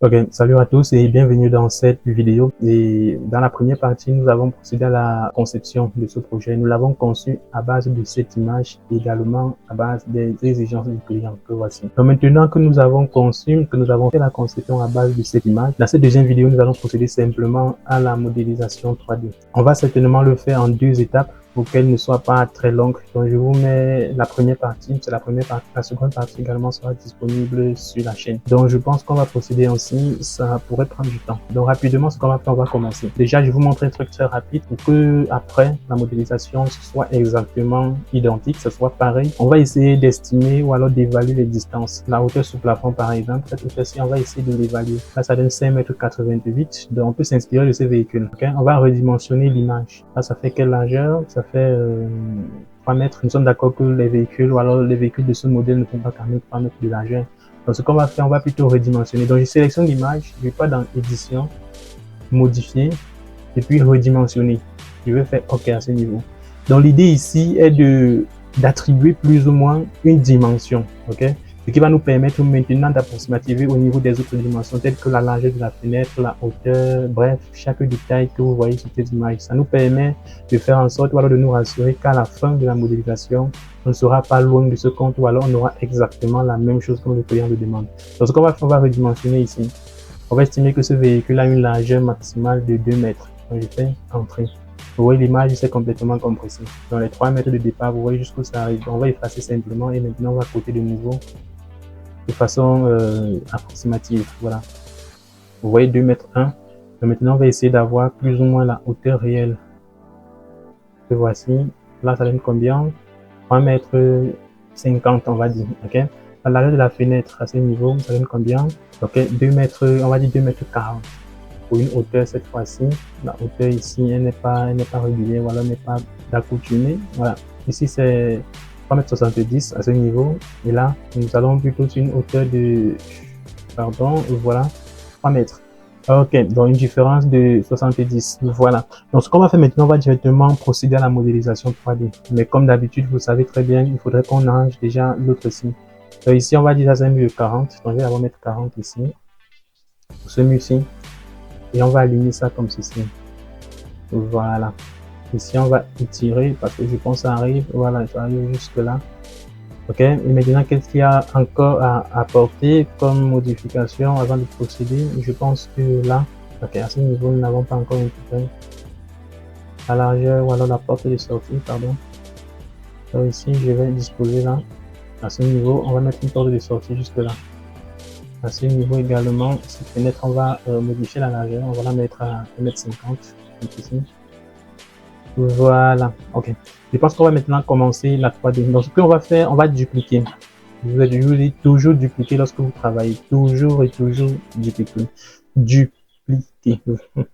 Ok, salut à tous et bienvenue dans cette vidéo. Et dans la première partie, nous avons procédé à la conception de ce projet. Nous l'avons conçu à base de cette image, également à base des exigences du client que voici. Donc maintenant que nous avons conçu, que nous avons fait la conception à base de cette image, dans cette deuxième vidéo, nous allons procéder simplement à la modélisation 3D. On va certainement le faire en deux étapes pour qu'elle ne soit pas très longue. Donc je vous mets la première partie, c'est la première partie. La seconde partie également sera disponible sur la chaîne. Donc je pense qu'on va procéder ainsi, ça pourrait prendre du temps. Donc rapidement, ce qu'on va faire, on va commencer. Déjà, je vous montre un truc très rapide pour que après la modélisation ce soit exactement identique, ce soit pareil. On va essayer d'estimer ou alors d'évaluer les distances. La hauteur sous plafond par exemple, cette hauteur-ci, on va essayer de l'évaluer. Là, ça donne 5,88 m. Donc on peut s'inspirer de ces véhicules. Okay? On va redimensionner l'image. Là, ça fait quelle largeur? Ça fait 3 mètres. Nous sommes d'accord que les véhicules ou alors les véhicules de ce modèle ne font pas 3 mètres de largeur. Donc ce qu'on va faire, on va plutôt redimensionner. Donc je sélectionne l'image, je vais pas dans édition, modifier et puis redimensionner. Je vais faire OK à ce niveau. Donc l'idée ici est d'attribuer plus ou moins une dimension, ok, ce qui va nous permettre maintenant d'approximativer au niveau des autres dimensions telles que la largeur de la fenêtre, la hauteur, bref, chaque détail que vous voyez sur cette image. Ça nous permet de faire en sorte ou alors de nous rassurer qu'à la fin de la modélisation, on ne sera pas loin de ce compte ou alors on aura exactement la même chose comme le client le demande. Donc ce qu'on va faire, on va redimensionner ici. On va estimer que ce véhicule a une largeur maximale de 2 mètres. Donc je fais entrée. Vous voyez, l'image c'est complètement compressé. Dans les 3 mètres de départ, vous voyez jusqu'où ça arrive. On va effacer simplement et maintenant on va coter de nouveau de façon approximative. Voilà. Vous voyez 2 mètres 1. Donc maintenant on va essayer d'avoir plus ou moins la hauteur réelle. Que voici. Là ça donne combien? 3 mètres 50 on va dire. Ok. La largeur de la fenêtre à ce niveau, ça donne combien? Ok, 2 mètres, on va dire 2 mètres 40. Pour une hauteur cette fois-ci, la hauteur ici, elle n'est pas régulière, voilà, elle n'est pas d'accoutumée. Voilà, ici c'est 3,70 m à ce niveau, et là, nous allons plutôt sur une hauteur de, pardon, voilà, 3 mètres. Ok, donc une différence de 70, voilà. Donc ce qu'on va faire maintenant, on va directement procéder à la modélisation 3D. Mais comme d'habitude, vous savez très bien, il faudrait qu'on arrange déjà l'autre signe. Donc ici, on va dire ça c'est un mur de 40, donc je vais avoir mettre 40 ici, pour ce mur-ci. Et on va aligner ça comme ceci. Voilà. Ici, on va étirer parce que je pense que ça arrive. Voilà, ça arrive jusque là. Ok. Et maintenant, qu'est-ce qu'il y a encore à apporter comme modification avant de procéder? Je pense que là, ok, à ce niveau, nous n'avons pas encore récupéré la largeur ou alors la porte de sortie, pardon. Donc ici, je vais disposer là. À ce niveau, on va mettre une porte de sortie jusque là. À ce niveau également, cette fenêtre, on va modifier la largeur, on va la mettre à 1,50 m ici. Voilà, ok. Je pense qu'on va maintenant commencer la 3D. Donc ce qu'on va faire, on va dupliquer. Je vous ai toujours dupliquer lorsque vous travaillez. Toujours et toujours dupliquer. Dupliquer.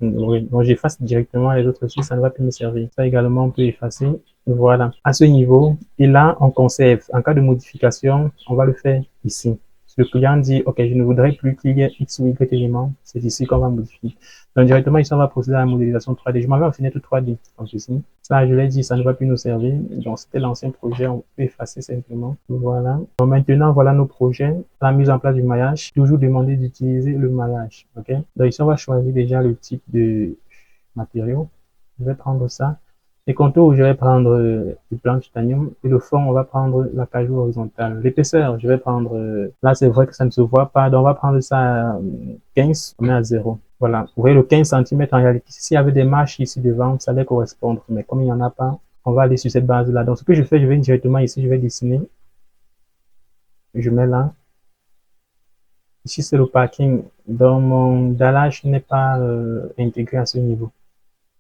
Donc j'efface directement les autres aussi, ça ne va plus me servir. Ça également, on peut effacer. Voilà, à ce niveau. Et là, on conserve. En cas de modification, on va le faire ici. Le client dit, OK, je ne voudrais plus qu'il y ait X ou Y éléments. C'est ici qu'on va modifier. Donc, directement, ici, on va procéder à la modélisation 3D. Je m'en vais en fenêtre 3D, comme ceci. Ça, je l'ai dit, ça ne va plus nous servir. Donc, c'était l'ancien projet. On peut effacer simplement. Voilà. Donc, maintenant, voilà nos projets. La mise en place du maillage. Toujours demander d'utiliser le maillage. OK? Donc, ici, on va choisir déjà le type de matériau. Je vais prendre ça. Les contours, je vais prendre du blanc titanium. Et le fond, on va prendre la cajou horizontale. L'épaisseur, je vais prendre, là c'est vrai que ça ne se voit pas, donc on va prendre ça à 15, on met à 0. Voilà, vous voyez le 15 cm en réalité, s'il y avait des marches ici devant, ça allait correspondre. Mais comme il n'y en a pas, on va aller sur cette base-là. Donc ce que je fais, je vais directement ici, je vais dessiner. Je mets là. Ici c'est le parking. Donc mon dallage n'est pas intégré à ce niveau.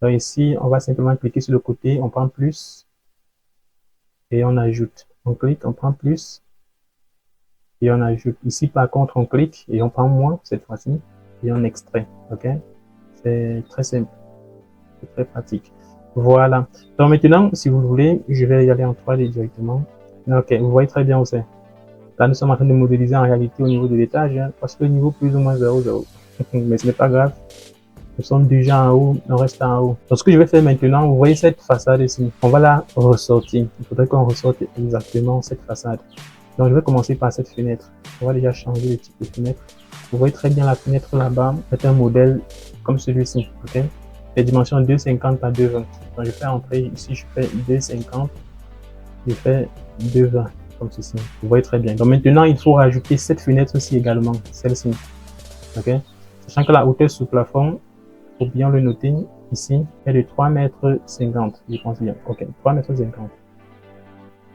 Donc ici, on va simplement cliquer sur le côté, on prend plus et on ajoute. On clique, on prend plus et on ajoute. Ici, par contre, on clique et on prend moins cette fois-ci et on extrait. Ok? C'est très simple, c'est très pratique. Voilà. Donc maintenant, si vous voulez, je vais y aller en 3D directement. Ok, vous voyez très bien où c'est. Là, nous sommes en train de modéliser en réalité au niveau de l'étage, hein, parce que le niveau plus ou moins 0, 0. Mais ce n'est pas grave. Nous sommes déjà en haut, on reste en haut. Donc ce que je vais faire maintenant, vous voyez cette façade ici, on va la ressortir. Il faudrait qu'on ressorte exactement cette façade. Donc, je vais commencer par cette fenêtre. On va déjà changer le type de fenêtre. Vous voyez très bien la fenêtre là-bas. C'est un modèle comme celui-ci. Ok. Les dimensions 2,50 par 2,20. Donc, je fais entrer ici, je fais 2,50. Je fais 2,20 comme ceci. Vous voyez très bien. Donc, maintenant, il faut rajouter cette fenêtre-ci également. Celle-ci. Ok. Sachant que la hauteur sous plafond, il faut bien le noter ici, est de 3,50 m. Je pense bien. Ok. 3,50 m.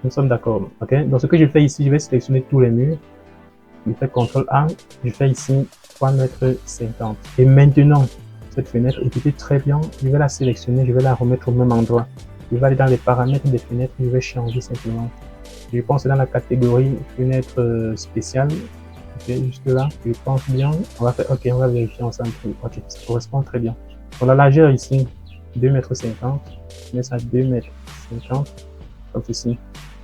Nous sommes d'accord. Ok. Donc, ce que je fais ici, je vais sélectionner tous les murs. Je fais CTRL A, je fais ici 3,50 m. Et maintenant, cette fenêtre, écoutez très bien, je vais la sélectionner, je vais la remettre au même endroit. Je vais aller dans les paramètres des fenêtres, je vais changer simplement. Je pense dans la catégorie fenêtre spéciale. Ok, juste là, je pense bien. On va faire, ok, on va vérifier ensemble. Ok, ça correspond très bien. On a la largeur ici, 2,50 m. Je mets ça à 2,50 m, comme ceci.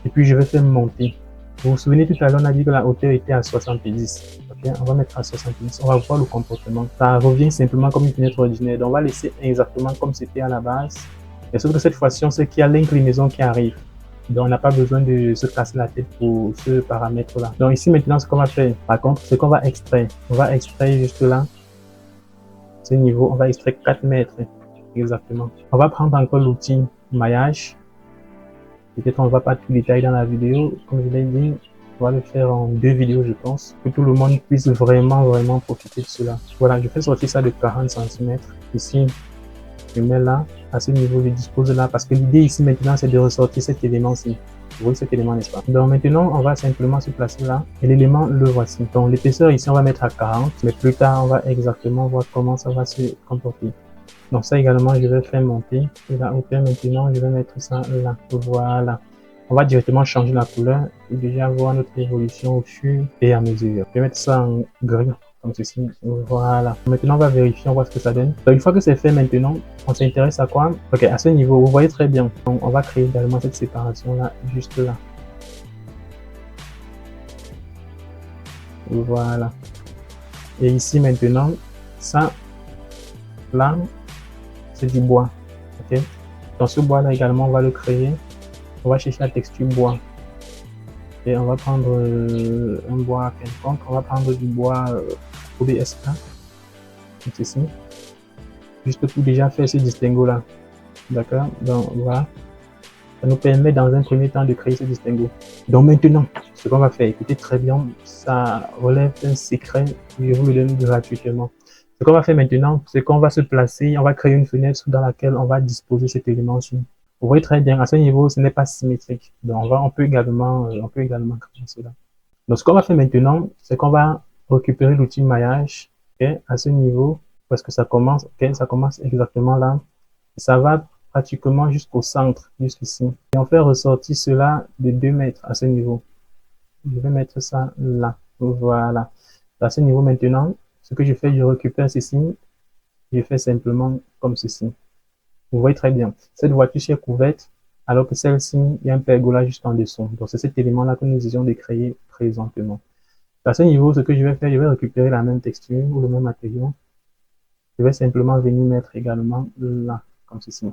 Et puis, je vais faire monter. Vous vous souvenez, tout à l'heure, on a dit que la hauteur était à 70. Okay, on va mettre à 70. On va voir le comportement. Ça revient simplement comme une fenêtre ordinaire. Donc, on va laisser exactement comme c'était à la base. Et sauf que cette fois-ci, on sait qu'il y a l'inclinaison qui arrive. Donc, on n'a pas besoin de se casser la tête pour ce paramètre-là. Donc, ici, maintenant, ce qu'on va faire, par contre, c'est qu'on va extraire. On va extraire juste là. Ce niveau, on va extraire 4 mètres. Exactement. On va prendre encore l'outil maillage. Peut-être on ne va pas tout détailler dans la vidéo, comme je l'ai dit, on va le faire en 2 vidéos je pense, que tout le monde puisse vraiment profiter de cela. Voilà, je fais sortir ça de 40 cm. Ici, je mets là, à ce niveau, je dispose là, parce que l'idée ici maintenant, c'est de ressortir cet élément-ci. Vous voyez cet élément, n'est-ce pas? Donc maintenant, on va simplement se placer là, et l'élément, le voici. Donc l'épaisseur ici, on va mettre à 40, mais plus tard, on va exactement voir comment ça va se comporter. Donc ça également, je vais faire monter. Et la hauteur maintenant, je vais mettre ça là. Voilà. On va directement changer la couleur et déjà voir notre évolution au fur et à mesure. Je vais mettre ça en gris, comme ceci. Voilà. Maintenant, on va vérifier, on voit ce que ça donne. Donc une fois que c'est fait maintenant, on s'intéresse à quoi? Ok, à ce niveau, vous voyez très bien. Donc on va créer également cette séparation là, juste là. Voilà. Et ici maintenant, ça, là, c'est du bois. Ok. Dans ce bois là également, on va le créer. On va chercher la texture bois. Et on va prendre un bois quelconque. On va prendre du bois OBSK. Comme ceci. Juste pour déjà faire ce distinguo là. D'accord. Donc voilà. Ça nous permet dans un premier temps de créer ce distinguo. Donc maintenant, ce qu'on va faire, écoutez très bien, ça relève un secret. Je vous le donne gratuitement. Ce qu'on va faire maintenant, c'est qu'on va se placer, on va créer une fenêtre dans laquelle on va disposer cet élément-ci. Vous voyez très bien, à ce niveau, ce n'est pas symétrique. Donc, on peut également créer cela. Donc, ce qu'on va faire maintenant, c'est qu'on va récupérer l'outil maillage, okay, à ce niveau, parce que ça commence, okay, ça commence exactement là. Ça va pratiquement jusqu'au centre, jusqu'ici. Et on fait ressortir cela de 2 mètres à ce niveau. Je vais mettre ça là. Voilà. À ce niveau maintenant, ce que je fais, je récupère ceci. Je fais simplement comme ceci. Vous voyez très bien. Cette voiture est couverte, alors que celle-ci, il y a un pergola juste en dessous. Donc, c'est cet élément-là que nous essayons de créer présentement. À ce niveau, ce que je vais faire, je vais récupérer la même texture ou le même matériau. Je vais simplement venir mettre également là, comme ceci.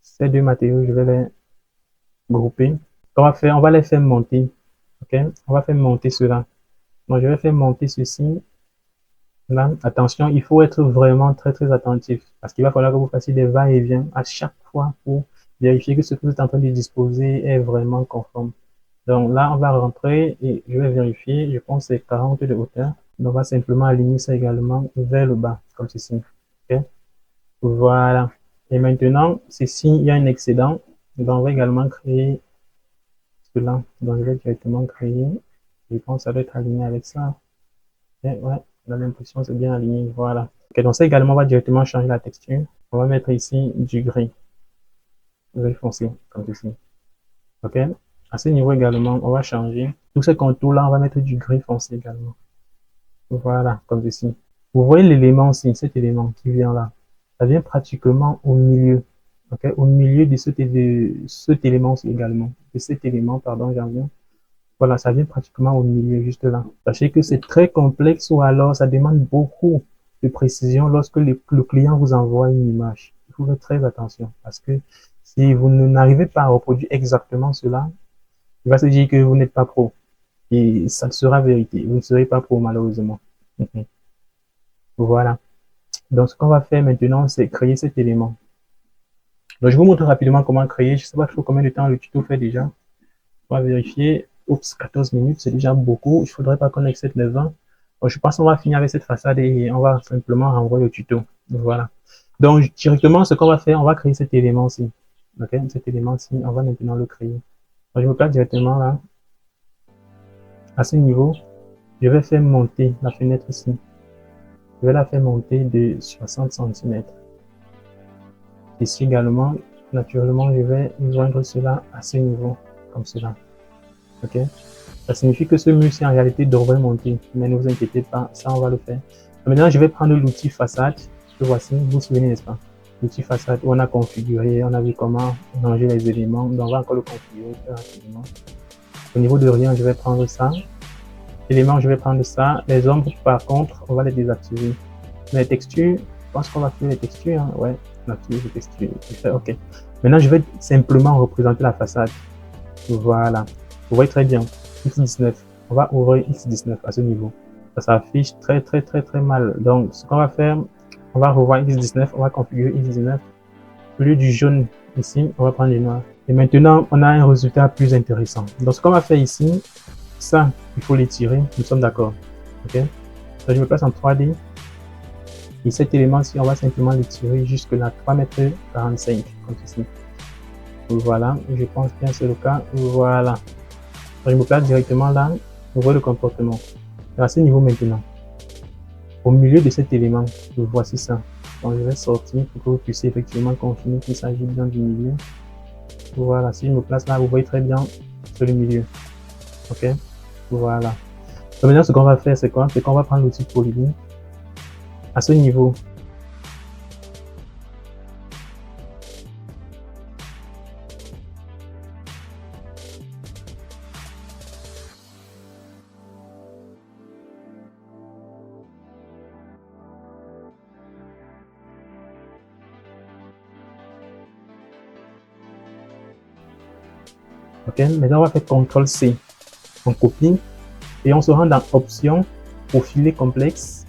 Ces deux matériaux, je vais les grouper. On va les faire monter. Ok? On va faire monter cela. Donc, je vais faire monter ceci. Là, attention, il faut être vraiment très attentif parce qu'il va falloir que vous fassiez des va-et-vient à chaque fois pour vérifier que ce que vous êtes en train de disposer est vraiment conforme. Donc là, on va rentrer et je vais vérifier. Je pense que c'est 40 de hauteur. Donc, on va simplement aligner ça également vers le bas, comme ceci. Okay? Voilà. Et maintenant, ceci, il y a un excédent. Donc, on va également créer cela. Donc, je vais directement créer. Je pense que ça doit être aligné avec ça. Okay, ouais. On a l'impression que c'est bien aligné, voilà. Ok, donc ça également, on va directement changer la texture. On va mettre ici du gris foncé, comme ceci. Ok, à ce niveau également, on va changer. Tous ces contours-là, on va mettre du gris foncé également. Voilà, comme ceci. Vous voyez l'élément aussi, cet élément qui vient là. Ça vient pratiquement au milieu. Ok, au milieu de cet élément également. De cet élément, pardon, j'en viens. Voilà, ça vient pratiquement au milieu, juste là. Sachez que c'est très complexe ou alors ça demande beaucoup de précision lorsque le client vous envoie une image. Il faut faire très attention parce que si vous n'arrivez pas à reproduire exactement cela, il va se dire que vous n'êtes pas pro. et ça sera vérité. Vous ne serez pas pro malheureusement. Voilà. Donc, ce qu'on va faire maintenant, c'est créer cet élément. Donc, je vous montre rapidement comment créer. Je ne sais pas trop combien de temps le tuto fait déjà. On va vérifier. Oups, 14 minutes, c'est déjà beaucoup. Il ne faudrait pas qu'on excède les 20. Donc, je pense qu'on va finir avec cette façade et on va simplement renvoyer le tuto. Voilà. Donc, directement, ce qu'on va faire, on va créer cet élément-ci. Ok, cet élément-ci, on va maintenant le créer. Donc, je me place directement là. À ce niveau, je vais faire monter la fenêtre ici. Je vais la faire monter de 60 cm. Ici également, naturellement, je vais joindre cela à ce niveau, comme cela. Ok? Ça signifie que ce mur-ci en réalité devrait monter, mais ne vous inquiétez pas, ça on va le faire. Maintenant, je vais prendre l'outil façade. Que voici, vous vous souvenez, n'est-ce pas? L'outil façade où on a configuré, on a vu comment ranger les éléments. Donc, on va encore le configurer très rapidement. Au niveau de rien, je vais prendre ça. Éléments, je vais prendre ça. Les ombres, par contre, on va les désactiver. Les textures, je pense qu'on va activer les textures. Hein? Ouais, on active les textures. Ok. Maintenant, je vais simplement représenter la façade. Voilà. Vous voyez très bien. X19. On va ouvrir X19 à ce niveau. Ça s'affiche très mal. Donc, ce qu'on va faire, on va revoir X19. On va configurer X19. Au lieu du jaune ici, on va prendre le noir. Et maintenant, on a un résultat plus intéressant. Donc, ce qu'on va faire ici, ça, il faut l'étirer. Nous sommes d'accord. Ok. Donc, je me place en 3D. Et cet élément-ci, on va simplement l'étirer jusque là, 3,45 m, comme ceci. Voilà, je pense bien c'est le cas. Voilà. Donc, je me place directement là. Vous voyez le comportement. À ce niveau maintenant, au milieu de cet élément, voici ça. Donc, je vais sortir pour que vous puissiez effectivement confirmer qu'il s'agit bien du milieu. Voilà, si je me place là, vous voyez très bien, c'est le milieu. Ok, voilà. Donc, maintenant, ce qu'on va faire, c'est quoi? C'est qu'on va prendre l'outil Polyline. À ce niveau, ok, maintenant on va faire CTRL-C. On copie et on se rend dans Options, Profiler complexe,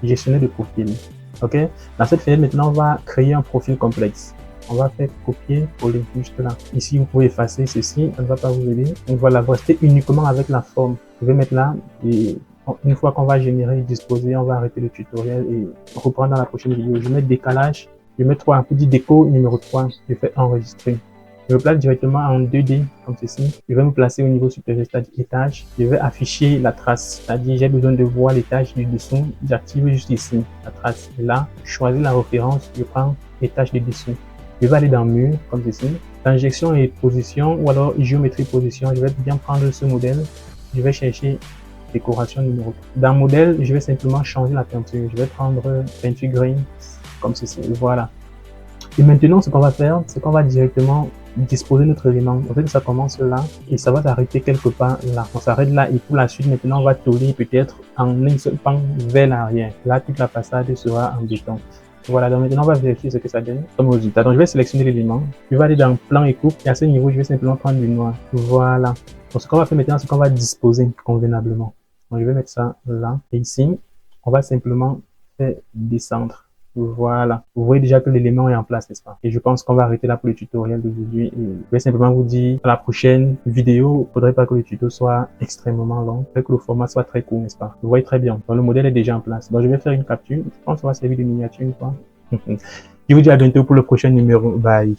Gestionnaire de profil. Ok, dans cette fenêtre, maintenant, on va créer un profil complexe. On va faire copier, coller juste là. Ici, vous pouvez effacer ceci, ça ne va pas vous aider. Donc voilà, vous restez uniquement avec la forme. Je vais mettre là et une fois qu'on va générer et disposer, on va arrêter le tutoriel et reprendre dans la prochaine vidéo. Je mets décalage, je mets 3, un petit déco numéro 3, je fais enregistrer. Je me place directement en 2D, comme ceci. Je vais me placer au niveau supérieur, c'est-à-dire étage. Je vais afficher la trace, c'est-à-dire j'ai besoin de voir l'étage du dessous. J'active juste ici la trace. Et là, je choisis la référence, je prends étage du dessous. Je vais aller dans mur, comme ceci. Injection et position, ou alors géométrie position. Je vais bien prendre ce modèle. Je vais chercher décoration numéro 3. Dans modèle, je vais simplement changer la peinture. Je vais prendre peinture green, comme ceci. Voilà. Et maintenant, ce qu'on va faire, c'est qu'on va directement disposer notre élément. En fait, ça commence là et ça va s'arrêter quelque part là. On s'arrête là et pour la suite, maintenant, on va tourner peut-être en un seul pan vers l'arrière. Là, toute la façade sera en béton. Voilà, donc maintenant, on va vérifier ce que ça donne comme résultat. Donc, je vais sélectionner l'élément. Je vais aller dans plan et coupe et à ce niveau, je vais simplement prendre du noir. Voilà. Donc, ce qu'on va faire maintenant, c'est qu'on va disposer convenablement. Donc, je vais mettre ça là et ici, on va simplement faire descendre. Voilà, vous voyez déjà que l'élément est en place, n'est-ce pas? Et je pense qu'on va arrêter là pour le tutoriel d'aujourd'hui. Je vais simplement vous dire à la prochaine vidéo, il ne faudrait pas que le tuto soit extrêmement long, que le format soit très court, n'est-ce pas? Vous voyez très bien, donc le modèle est déjà en place. Donc je vais faire une capture, je pense qu'on va servir de miniature une fois. Je vous dis à bientôt pour le prochain numéro. Bye.